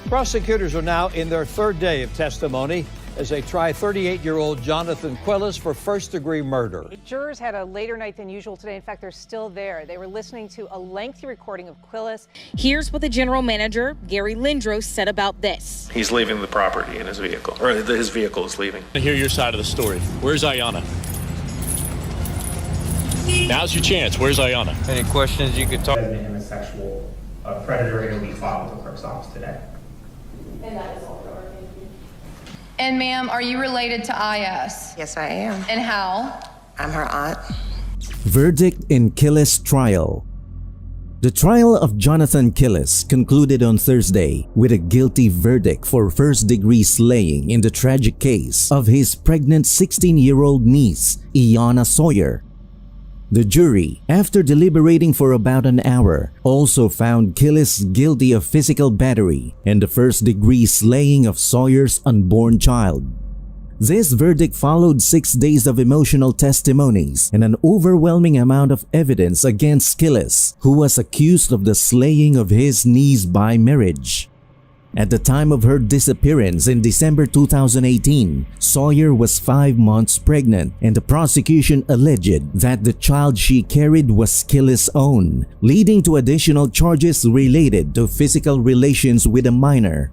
Prosecutors are now in their third day of testimony as they try 38-year-old Jonathan Quillis for first-degree murder. Jurors had a later night than usual today. In fact, they're still there. They were listening to a lengthy recording of Quillis. Here's what the general manager, Gary Lindros, said about this. He's leaving the property in his vehicle, or his vehicle is leaving. I hear your side of the story. Where's Ayanna? Now's your chance. Where's Ayanna? Any questions you could talk? Made him a sexual predator, and will be filed with the clerk's office today. And that is all for our thank you. And ma'am, are you related to IS? Yes, I am. And how? I'm her aunt. Verdict in Quillis trial. The trial of Jonathan Quillis concluded on Thursday with a guilty verdict for first-degree slaying in the tragic case of his pregnant 16-year-old niece, Ayanna Sawyer. The jury, after deliberating for about an hour, also found Quillis guilty of physical battery and the first-degree slaying of Sawyer's unborn child. This verdict followed 6 days of emotional testimonies and an overwhelming amount of evidence against Quillis, who was accused of the slaying of his niece by marriage. At the time of her disappearance in December 2018, Sawyer was 5 months pregnant, and the prosecution alleged that the child she carried was Quillis' own, leading to additional charges related to physical relations with a minor.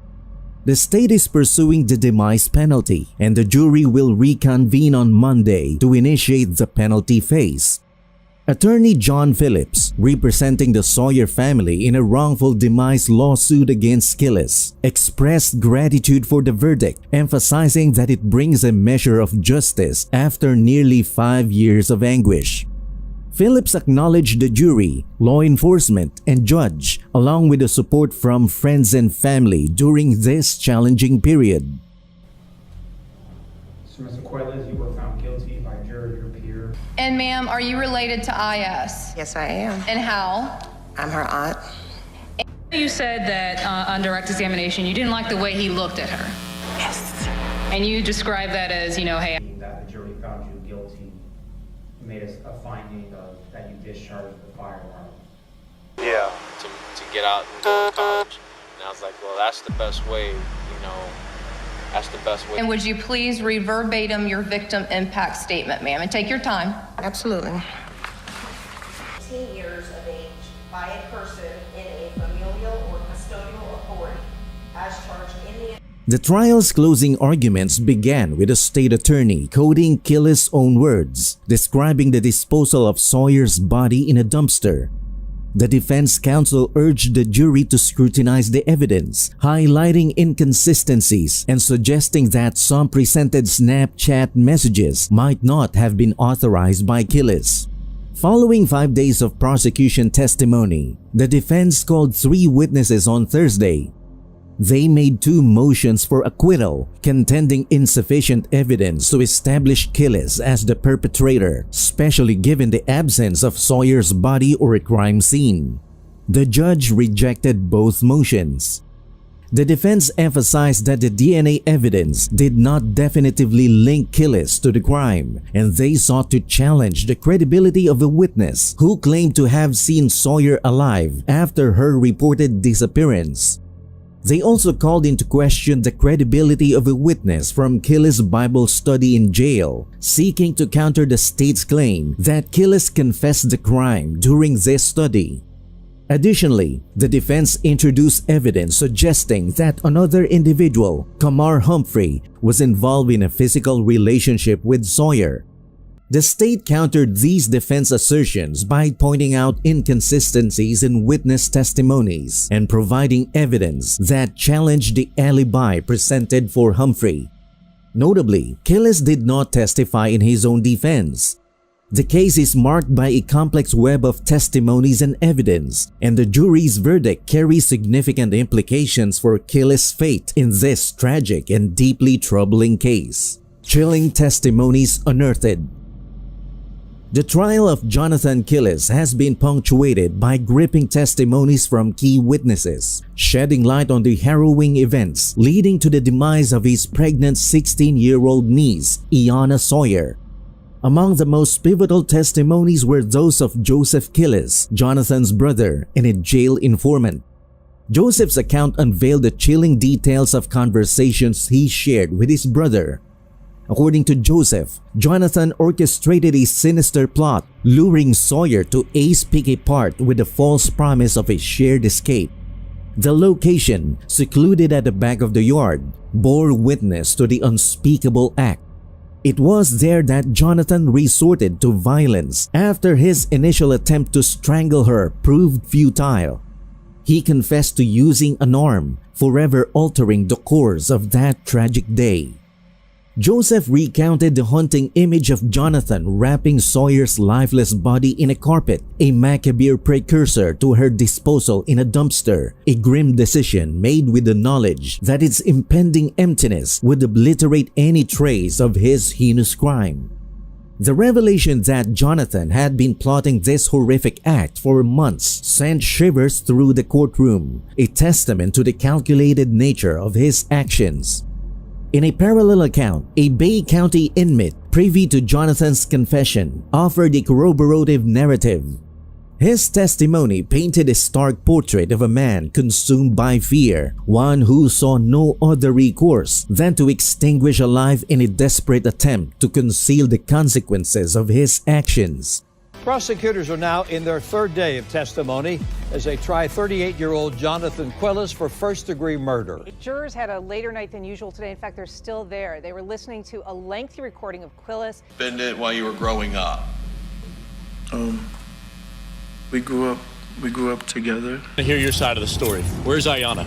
The state is pursuing the demise penalty, and the jury will reconvene on Monday to initiate the penalty phase. Attorney John Phillips, representing the Sawyer family in a wrongful demise lawsuit against Quillis, expressed gratitude for the verdict, emphasizing that it brings a measure of justice after nearly 5 years of anguish. Phillips acknowledged the jury, law enforcement, and judge, along with the support from friends and family during this challenging period. So, Mr. Quillis, you were found guilty by a jury of your peer. And ma'am, are you related to IS? Yes, I am. And how? I'm her aunt. You said that on direct examination, you didn't like the way he looked at her. Yes. And you described that as, you know, hey. That the jury found you guilty, made a finding that you discharged the firearm. Yeah, to get out and go to college. And I was like, well, that's the best way, you know, that's the best way. And would you please read verbatim your victim impact statement, ma'am, and take your time. Absolutely. 18 years of age by a person in a familial or custodial authority as charged in the... The trial's closing arguments began with a state attorney quoting Quillis' own words, describing the disposal of Sawyer's body in a dumpster. The defense counsel urged the jury to scrutinize the evidence, highlighting inconsistencies and suggesting that some presented Snapchat messages might not have been authorized by Quillis. Following 5 days of prosecution testimony, the defense called 3 witnesses on Thursday. They made 2 motions for acquittal, contending insufficient evidence to establish Quillis as the perpetrator, especially given the absence of Sawyer's body or a crime scene. The judge rejected both motions. The defense emphasized that the DNA evidence did not definitively link Quillis to the crime, and they sought to challenge the credibility of a witness who claimed to have seen Sawyer alive after her reported disappearance. They also called into question the credibility of a witness from Quillis' Bible study in jail, seeking to counter the state's claim that Quillis confessed the crime during this study. Additionally, the defense introduced evidence suggesting that another individual, Kamar Humphrey, was involved in a physical relationship with Sawyer. The state countered these defense assertions by pointing out inconsistencies in witness testimonies and providing evidence that challenged the alibi presented for Humphrey. Notably, Quillis did not testify in his own defense. The case is marked by a complex web of testimonies and evidence, and the jury's verdict carries significant implications for Quillis' fate in this tragic and deeply troubling case. Chilling testimonies unearthed. The trial of Jonathan Quillis has been punctuated by gripping testimonies from key witnesses, shedding light on the harrowing events leading to the demise of his pregnant 16-year-old niece, Ayanna Sawyer. Among the most pivotal testimonies were those of Joseph Quillis, Jonathan's brother and a jail informant. Joseph's account unveiled the chilling details of conversations he shared with his brother. According to Joseph, Jonathan orchestrated a sinister plot, luring Sawyer to ace pick apart with the false promise of a shared escape. The location, secluded at the back of the yard, bore witness to the unspeakable act. It was there that Jonathan resorted to violence after his initial attempt to strangle her proved futile. He confessed to using an arm, forever altering the course of that tragic day. Joseph recounted the haunting image of Jonathan wrapping Sawyer's lifeless body in a carpet, a macabre precursor to her disposal in a dumpster, a grim decision made with the knowledge that its impending emptiness would obliterate any trace of his heinous crime. The revelation that Jonathan had been plotting this horrific act for months sent shivers through the courtroom, a testament to the calculated nature of his actions. In a parallel account, a Bay County inmate privy to Jonathan's confession offered a corroborative narrative. His testimony painted a stark portrait of a man consumed by fear, one who saw no other recourse than to extinguish a life in a desperate attempt to conceal the consequences of his actions. Prosecutors are now in their third day of testimony as they try 38-year-old Jonathan Quillis for first-degree murder. Jurors had a later night than usual today. In fact, they're still there. They were listening to a lengthy recording of Quillis. Spend it while you were growing up. We grew up together. To hear your side of the story. Where's Ayanna?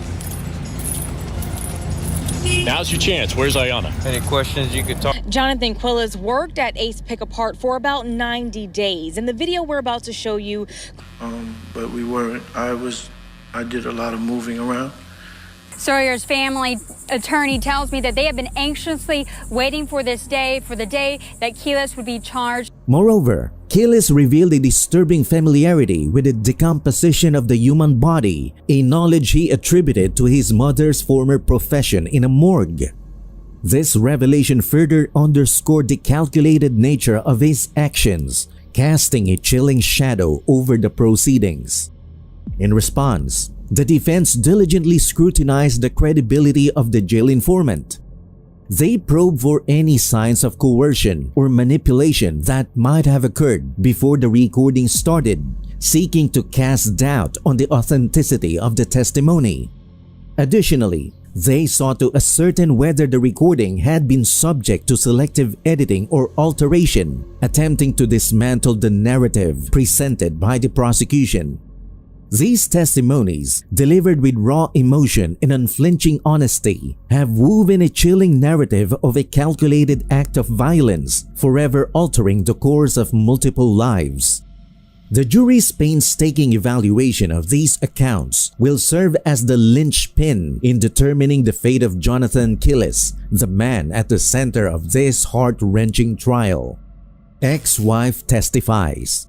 Now's your chance. Where's Ayanna? Any questions you could talk? Jonathan Quillis worked at Ace Pick Apart for about 90 days. In the video we're about to show you. But we weren't. I did a lot of moving around. Sawyer's family attorney tells me that they have been anxiously waiting for this day, for the day that Quillis would be charged. Moreover, Quillis revealed a disturbing familiarity with the decomposition of the human body, a knowledge he attributed to his mother's former profession in a morgue. This revelation further underscored the calculated nature of his actions, casting a chilling shadow over the proceedings. In response, the defense diligently scrutinized the credibility of the jail informant. They probed for any signs of coercion or manipulation that might have occurred before the recording started, seeking to cast doubt on the authenticity of the testimony. Additionally, they sought to ascertain whether the recording had been subject to selective editing or alteration, attempting to dismantle the narrative presented by the prosecution. These testimonies, delivered with raw emotion and unflinching honesty, have woven a chilling narrative of a calculated act of violence, forever altering the course of multiple lives. The jury's painstaking evaluation of these accounts will serve as the linchpin in determining the fate of Jonathan Quillis, the man at the center of this heart-wrenching trial. Ex-wife testifies.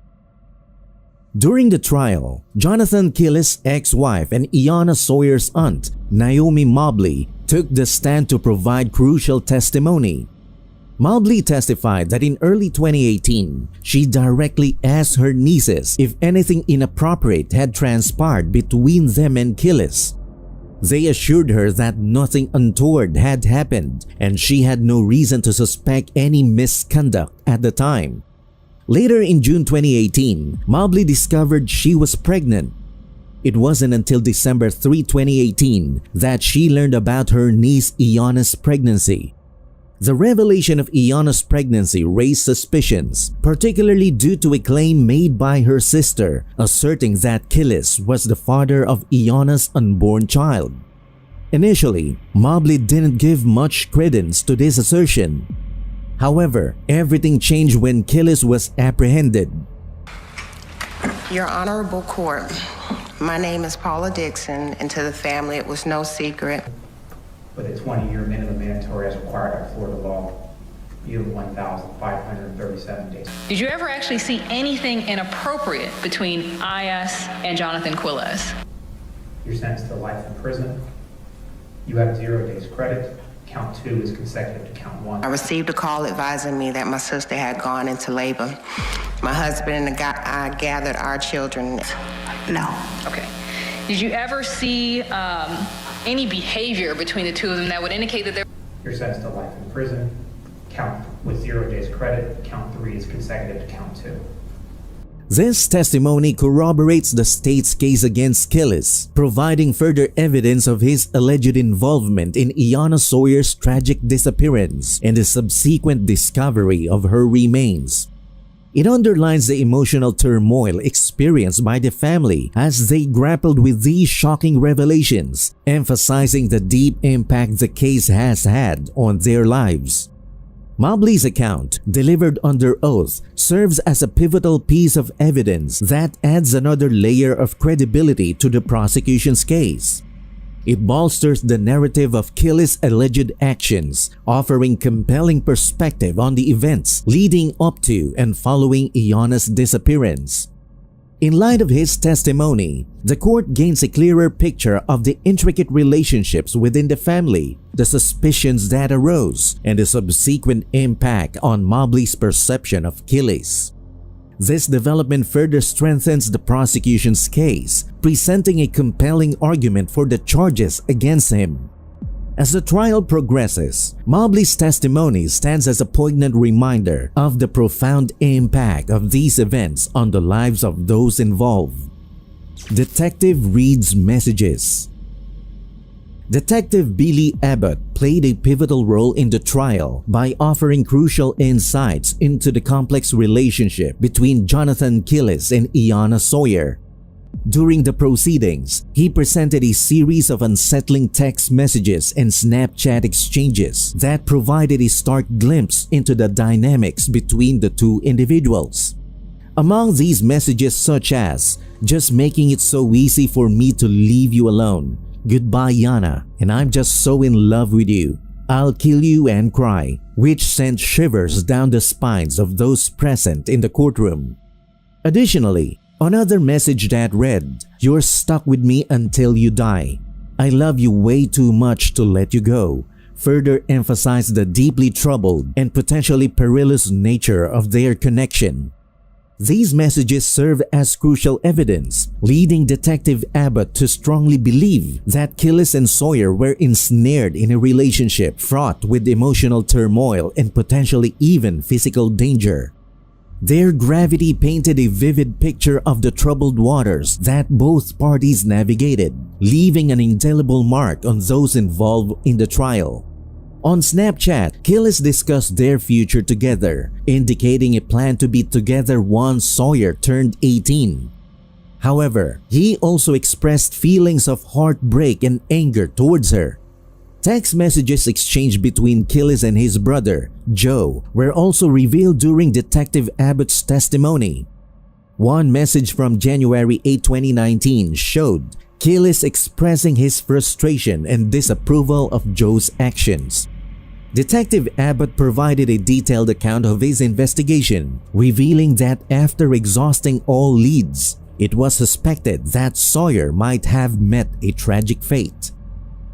During the trial, Jonathan Quillis' ex-wife and Ayanna Sawyer's aunt, Naomi Mobley, took the stand to provide crucial testimony. Mobley testified that in early 2018, she directly asked her nieces if anything inappropriate had transpired between them and Quillis. They assured her that nothing untoward had happened and she had no reason to suspect any misconduct at the time. Later in June 2018, Mobley discovered she was pregnant. It wasn't until December 3, 2018 that she learned about her niece Ayanna's pregnancy. The revelation of Ayanna's pregnancy raised suspicions, particularly due to a claim made by her sister, asserting that Quillis was the father of Ayanna's unborn child. Initially, Mobley didn't give much credence to this assertion. However, everything changed when Quillis was apprehended. Your Honorable Court, my name is Paula Dixon, and to the family it was no secret. With a 20-year minimum mandatory as required by Florida law, you have 1,537 days. Did you ever actually see anything inappropriate between IS and Jonathan Quillis? You're sentenced to life in prison. You have 0 days credit. Count 2 is consecutive to count 1. I received a call advising me that my sister had gone into labor. My husband and I gathered our children. No. Okay. Did you ever see any behavior between the two of them that would indicate that they're... You're sentenced to life in prison. Count with 0 days credit. Count 3 is consecutive to count 2. This testimony corroborates the state's case against Killis, providing further evidence of his alleged involvement in Iyanna Sawyer's tragic disappearance and the subsequent discovery of her remains. It underlines the emotional turmoil experienced by the family as they grappled with these shocking revelations, emphasizing the deep impact the case has had on their lives. Mobley's account, delivered under oath, serves as a pivotal piece of evidence that adds another layer of credibility to the prosecution's case. It bolsters the narrative of Killis' alleged actions, offering compelling perspective on the events leading up to and following Iyanna's disappearance. In light of his testimony, the court gains a clearer picture of the intricate relationships within the family, the suspicions that arose, and the subsequent impact on Mobley's perception of Killis. This development further strengthens the prosecution's case, presenting a compelling argument for the charges against him. As the trial progresses, Mobley's testimony stands as a poignant reminder of the profound impact of these events on the lives of those involved. Detective reads messages. Detective Billy Abbott played a pivotal role in the trial by offering crucial insights into the complex relationship between Jonathan Killis and Iyanna Sawyer. During the proceedings, he presented a series of unsettling text messages and Snapchat exchanges that provided a stark glimpse into the dynamics between the two individuals. Among these messages such as, "Just making it so easy for me to leave you alone," "Goodbye Yana, and I'm just so in love with you," "I'll kill you and cry," which sent shivers down the spines of those present in the courtroom. Additionally, another message that read, "You're stuck with me until you die. I love you way too much to let you go," further emphasized the deeply troubled and potentially perilous nature of their connection. These messages serve as crucial evidence, leading Detective Abbott to strongly believe that Killis and Sawyer were ensnared in a relationship fraught with emotional turmoil and potentially even physical danger. Their gravity painted a vivid picture of the troubled waters that both parties navigated, leaving an indelible mark on those involved in the trial. On Snapchat, Killis discussed their future together, indicating a plan to be together once Sawyer turned 18. However, he also expressed feelings of heartbreak and anger towards her. Text messages exchanged between Killis and his brother, Joe, were also revealed during Detective Abbott's testimony. One message from January 8, 2019 showed Killis expressing his frustration and disapproval of Joe's actions. Detective Abbott provided a detailed account of his investigation, revealing that after exhausting all leads, it was suspected that Sawyer might have met a tragic fate.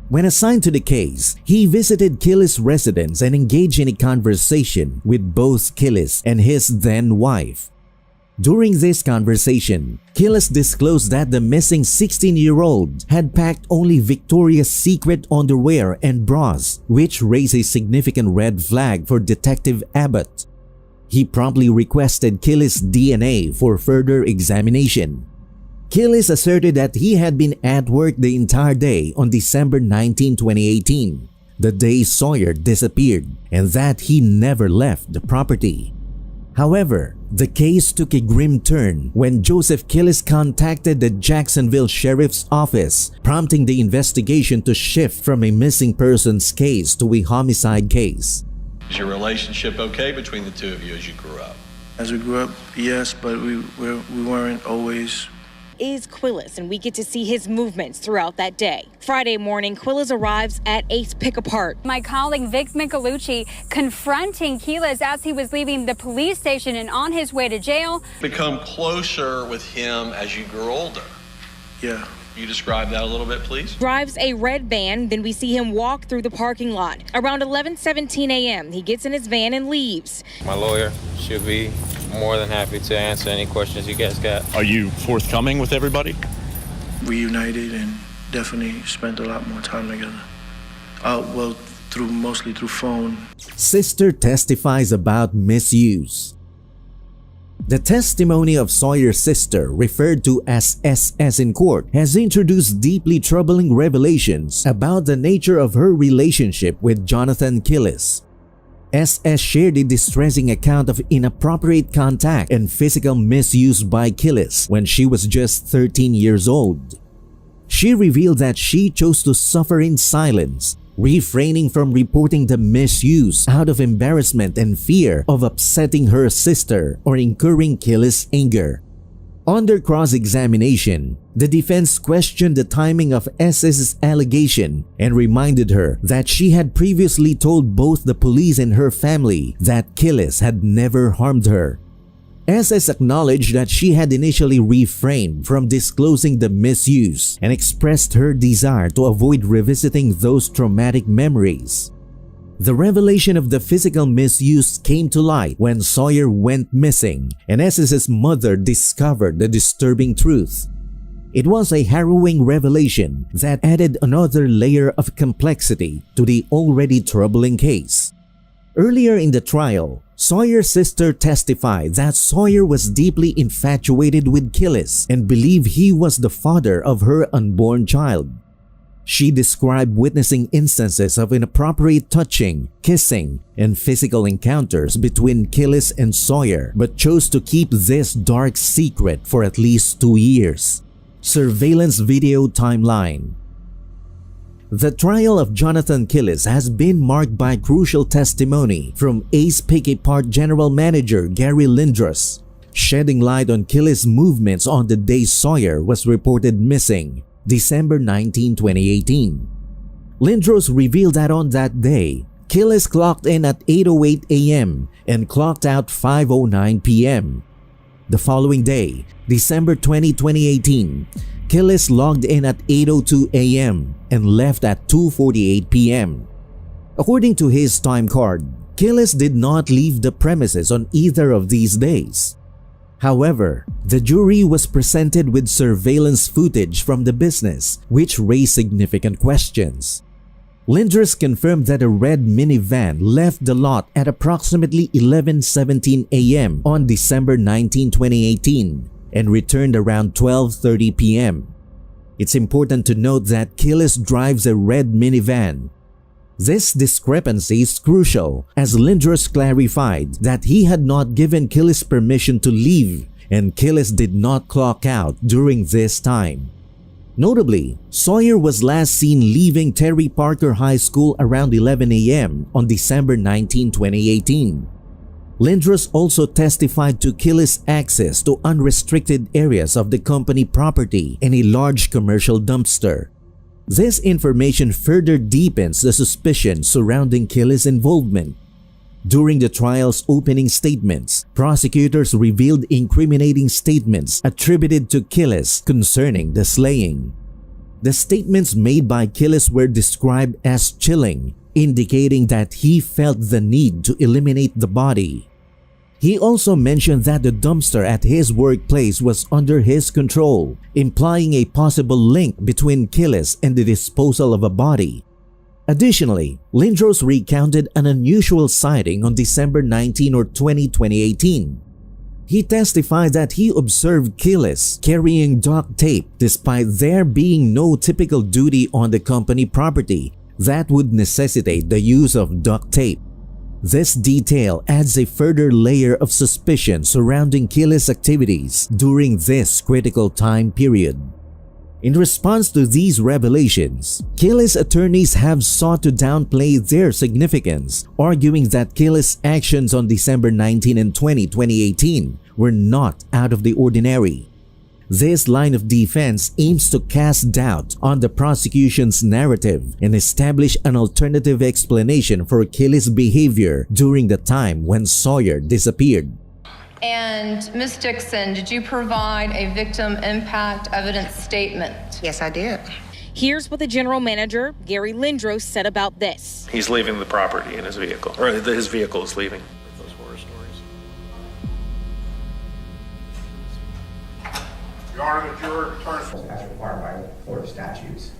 When assigned to the case, he visited Killis' residence and engaged in a conversation with both Killis and his then-wife. During this conversation, Killis disclosed that the missing 16-year-old had packed only Victoria's Secret underwear and bras, which raised a significant red flag for Detective Abbott. He promptly requested Killis' DNA for further examination. Killis asserted that he had been at work the entire day on December 19, 2018, the day Sawyer disappeared, and that he never left the property. However, the case took a grim turn when Joseph Killis contacted the Jacksonville Sheriff's Office, prompting the investigation to shift from a missing persons case to a homicide case. Is your relationship okay between the two of you as you grew up? As we grew up, yes, but we weren't always. Is Quillis, and we get to see his movements throughout that day. Friday morning, Quillis arrives at Ace Pick-A-Part. My colleague Vic Michelucci confronting Quillis as he was leaving the police station and on his way to jail. Become closer with him as you grew older. Yeah. You describe that a little bit, please? Drives a red van, then we see him walk through the parking lot. Around 11:17 a.m., he gets in his van and leaves. My lawyer should be more than happy to answer any questions you guys got. Are you forthcoming with everybody? reunited and definitely spent a lot more time together. Well, mostly through phone. Sister testifies about misuse. The testimony of Sawyer's sister, referred to as SS in court, has introduced deeply troubling revelations about the nature of her relationship with Jonathan Killis. SS shared a distressing account of inappropriate contact and physical misuse by Killis when she was just 13 years old. She revealed that she chose to suffer in silence, refraining from reporting the misuse out of embarrassment and fear of upsetting her sister or incurring Killis' anger. Under cross-examination, the defense questioned the timing of SS's allegation and reminded her that she had previously told both the police and her family that Killis had never harmed her. SS acknowledged that she had initially refrained from disclosing the misuse and expressed her desire to avoid revisiting those traumatic memories. The revelation of the physical misuse came to light when Sawyer went missing and SS's mother discovered the disturbing truth. It was a harrowing revelation that added another layer of complexity to the already troubling case. Earlier in the trial, Sawyer's sister testified that Sawyer was deeply infatuated with Killis and believed he was the father of her unborn child. She described witnessing instances of inappropriate touching, kissing, and physical encounters between Killis and Sawyer, but chose to keep this dark secret for at least 2 years. Surveillance video timeline. The trial of Jonathan Killis has been marked by crucial testimony from Ace Picky Park General Manager Gary Lindros, shedding light on Killis' movements on the day Sawyer was reported missing, December 19, 2018. Lindros revealed that on that day, Killis clocked in at 8:08 a.m. and clocked out 5:09 p.m. The following day, December 20, 2018, Killis logged in at 8:02 a.m. and left at 2:48 p.m. According to his time card, Killis did not leave the premises on either of these days. However, the jury was presented with surveillance footage from the business, which raised significant questions. Lindros confirmed that a red minivan left the lot at approximately 11:17 a.m. on December 19, 2018 and returned around 12:30 p.m. It's important to note that Killis drives a red minivan. This discrepancy is crucial as Lindros clarified that he had not given Killis permission to leave and Killis did not clock out during this time. Notably, Sawyer was last seen leaving Terry Parker High School around 11 a.m. on December 19, 2018. Lindros also testified to Killis' access to unrestricted areas of the company property and a large commercial dumpster. This information further deepens the suspicion surrounding Killis' involvement. During the trial's opening statements, prosecutors revealed incriminating statements attributed to Killis concerning the slaying. The statements made by Killis were described as chilling, indicating that he felt the need to eliminate the body. He also mentioned that the dumpster at his workplace was under his control, implying a possible link between Killis and the disposal of a body. Additionally, Lindros recounted an unusual sighting on December 19 or 20, 2018. He testified that he observed Killis carrying duct tape despite there being no typical duty on the company property that would necessitate the use of duct tape. This detail adds a further layer of suspicion surrounding Killis' activities during this critical time period. In response to these revelations, Killis' attorneys have sought to downplay their significance, arguing that Killis' actions on December 19 and 20, 2018 were not out of the ordinary. This line of defense aims to cast doubt on the prosecution's narrative and establish an alternative explanation for Killis' behavior during the time when Sawyer disappeared. And Ms. Dixon, did you provide a victim impact evidence statement? Yes, I did. Here's what the general manager, Gary Lindros, said about this. He's leaving the property in his vehicle, or his vehicle is leaving. Those horror stories. Your regarding the juror returns as required by Florida statutes.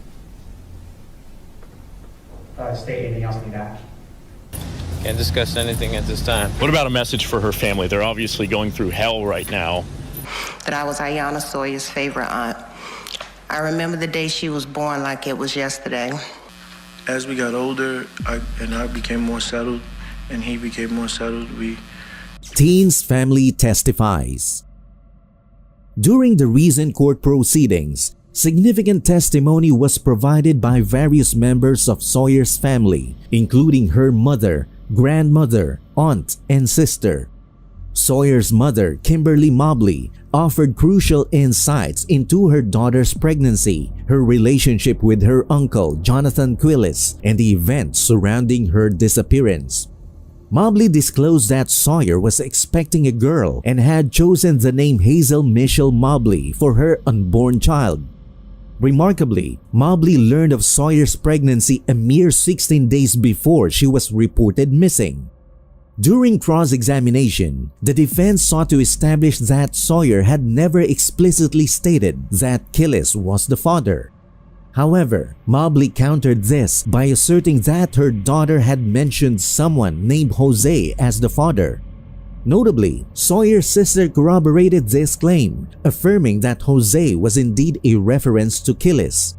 State, anything else you need to add? Can't discuss anything at this time. What about a message for her family? They're obviously going through hell right now. That I was Aiyana Sawyer's favorite aunt. I remember the day she was born like it was yesterday. As we got older, I became more settled, and he became more settled. Teen's family testifies. During the recent court proceedings, significant testimony was provided by various members of Sawyer's family, including her mother, grandmother, aunt, and sister. Sawyer's mother, Kimberly Mobley, offered crucial insights into her daughter's pregnancy, her relationship with her uncle, Jonathan Quillis, and the events surrounding her disappearance. Mobley disclosed that Sawyer was expecting a girl and had chosen the name Hazel Michelle Mobley for her unborn child. Remarkably, Mobley learned of Sawyer's pregnancy a mere 16 days before she was reported missing. During cross-examination, the defense sought to establish that Sawyer had never explicitly stated that Quillis was the father. However, Mobley countered this by asserting that her daughter had mentioned someone named Jose as the father. Notably, Sawyer's sister corroborated this claim, affirming that Jose was indeed a reference to Quillis.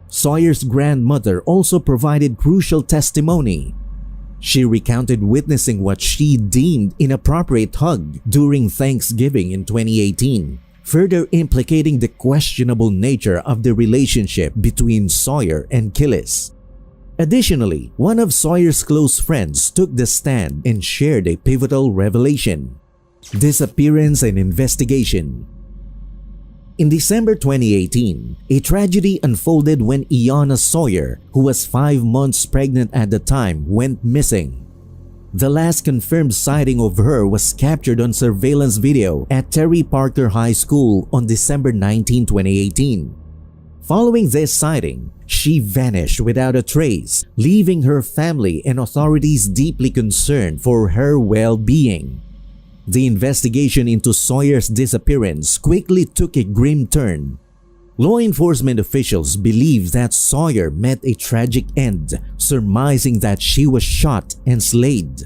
Sawyer's grandmother also provided crucial testimony. She recounted witnessing what she deemed inappropriate hug during Thanksgiving in 2018, further implicating the questionable nature of the relationship between Sawyer and Quillis. Additionally, one of Sawyer's close friends took the stand and shared a pivotal revelation: disappearance and investigation. In December 2018, a tragedy unfolded when Aiyana Sawyer, who was 5 months pregnant at the time, went missing. The last confirmed sighting of her was captured on surveillance video at Terry Parker High School on December 19, 2018. Following this sighting, she vanished without a trace, leaving her family and authorities deeply concerned for her well-being. The investigation into Sawyer's disappearance quickly took a grim turn. Law enforcement officials believe that Sawyer met a tragic end, surmising that she was shot and slayed.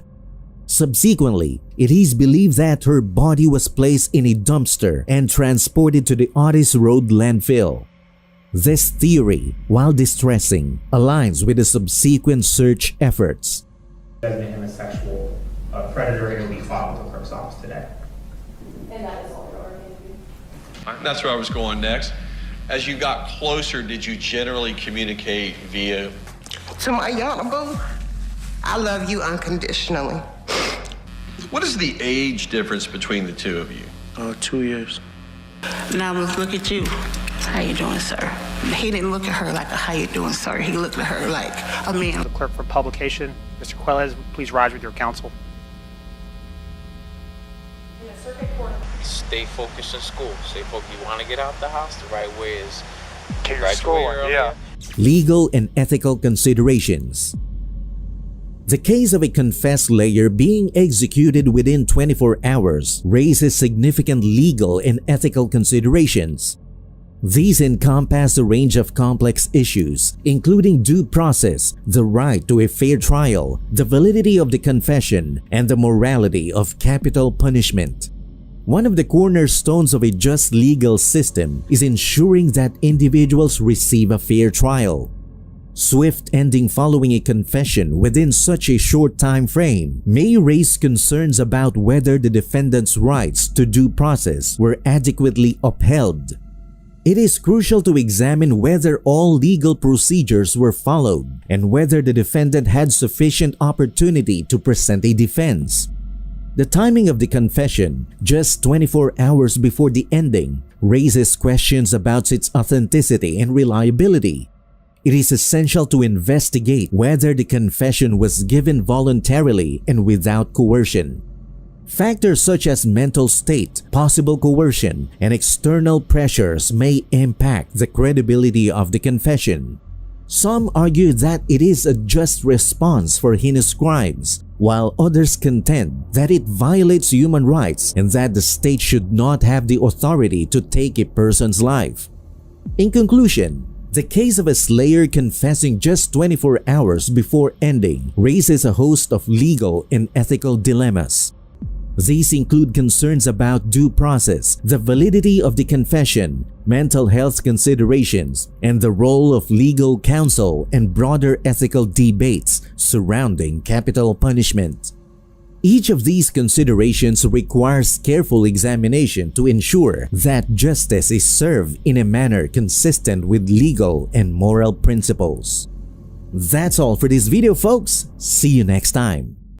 Subsequently, it is believed that her body was placed in a dumpster and transported to the Otis Road landfill. This theory, while distressing, aligns with the subsequent search efforts. Designate him a sexual predator, and will be filed with the clerk's office today. And that is all you're going to do. That's where I was going next. As you got closer, did you generally communicate via? To my young boo, I love you unconditionally. What is the age difference between the two of you? 2 years. Now look at you. How you doing, sir? He didn't look at her like a how you doing, sir. He looked at her like a man. The clerk for publication, Mr. Quillis, please rise with your counsel. Stay focused in school. Stay focused. You want to get out the house, the right way is School, yeah. Legal and ethical considerations. The case of a confessed ller being executed within 24 hours raises significant legal and ethical considerations. These encompass a range of complex issues, including due process, the right to a fair trial, the validity of the confession, and the morality of capital punishment. One of the cornerstones of a just legal system is ensuring that individuals receive a fair trial. Swift ending following a confession within such a short time frame may raise concerns about whether the defendant's rights to due process were adequately upheld. It is crucial to examine whether all legal procedures were followed and whether the defendant had sufficient opportunity to present a defense. The timing of the confession, just 24 hours before the ending, raises questions about its authenticity and reliability. It is essential to investigate whether the confession was given voluntarily and without coercion. Factors such as mental state, possible coercion, and external pressures may impact the credibility of the confession. Some argue that it is a just response for heinous crimes, while others contend that it violates human rights and that the state should not have the authority to take a person's life. In conclusion, the case of a slayer confessing just 24 hours before ending raises a host of legal and ethical dilemmas. These include concerns about due process, the validity of the confession, mental health considerations, and the role of legal counsel and broader ethical debates surrounding capital punishment. Each of these considerations requires careful examination to ensure that justice is served in a manner consistent with legal and moral principles. That's all for this video, folks. See you next time.